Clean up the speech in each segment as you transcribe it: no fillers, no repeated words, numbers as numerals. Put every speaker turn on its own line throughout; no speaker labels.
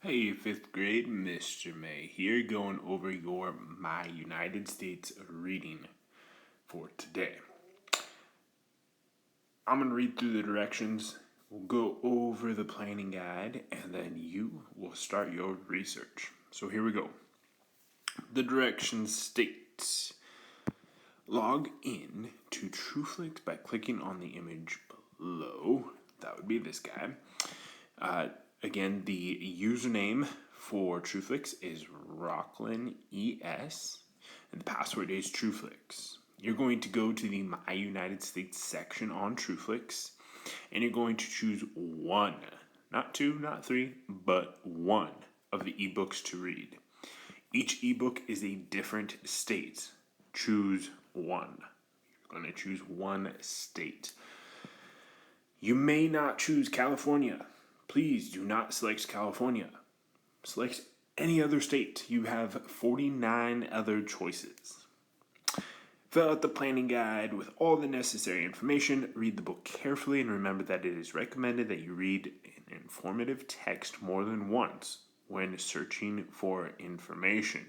Hey, 5th grade, Mr. May here, going over your My United States reading for today. I'm going to read through the directions, we'll go over the planning guide, and then you will start your research. So here we go. The directions state, log in to TrueFlix by clicking on the image below. That would be this guy. Again, the username for TrueFlix is Rocklin ES, and the password is TrueFlix. You're going to go to the My United States section on TrueFlix, and you're going to choose one, not two, not three, but one of the ebooks to read. Each ebook is a different state. Choose one. You're going to choose one state. You may not choose California. Please do not select California. Select any other state. You have 49 other choices. Fill out the planning guide with all the necessary information. Read the book carefully and remember that it is recommended that you read an informative text more than once when searching for information.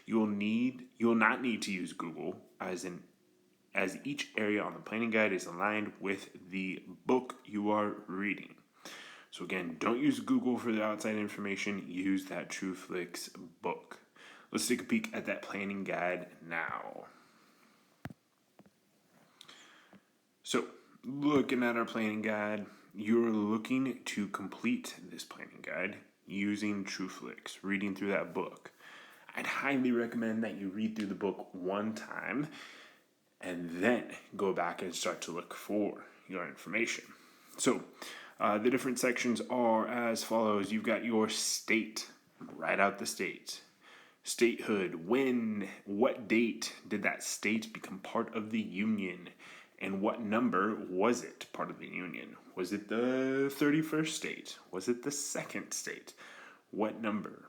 You will not need to use Google as each area on the planning guide is aligned with the book you are reading. So again, don't use Google for the outside information. Use that TrueFlix book. Let's take a peek at that planning guide now. So, looking at our planning guide, you're looking to complete this planning guide using TrueFlix, reading through that book. I'd highly recommend that you read through the book one time and then go back and start to look for your information. So, the different sections are as follows. You've got your state. Write out the state. Statehood. What date did that state become part of the Union? And what number was it part of the Union? Was it the 31st state? Was it the 2nd state? What number?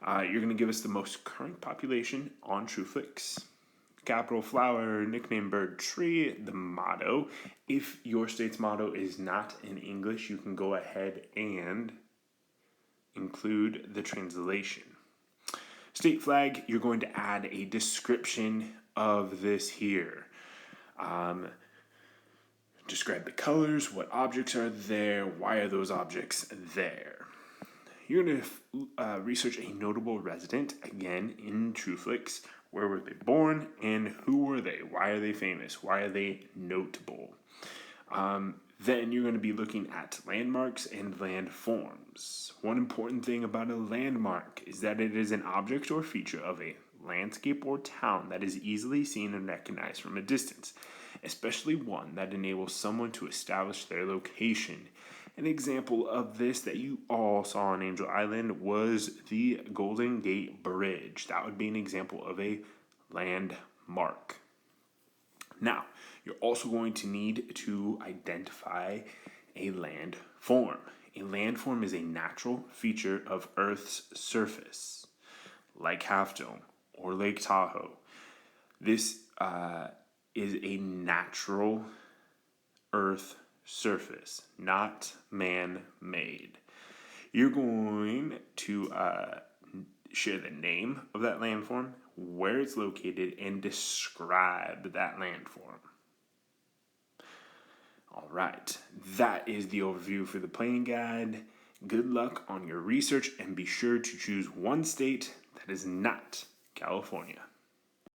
You're going to give us the most current population on TrueFlix. Capital, flower, nickname, bird, tree, the motto. If your state's motto is not in English, you can go ahead and include the translation. State flag, you're going to add a description of this here. Describe the colors, what objects are there, why are those objects there. You're going to research a notable resident, again, in TrueFlix. Where were they born and who were they? Why are they famous? Why are they notable? Then you're going to be looking at landmarks and landforms. One important thing about a landmark is that it is an object or feature of a landscape or town that is easily seen and recognized from a distance, especially one that enables someone to establish their location. An example of this that you all saw on Angel Island was the Golden Gate Bridge. That would be an example of a landmark. Now, you're also going to need to identify a landform. A landform is a natural feature of Earth's surface, like Half Dome or Lake Tahoe. This is a natural Earth surface, not man-made. You're going to share the name of that landform, where it's located, and describe that landform. All right, that is the overview for the planning guide. Good luck on your research, and be sure to choose one state that is not California.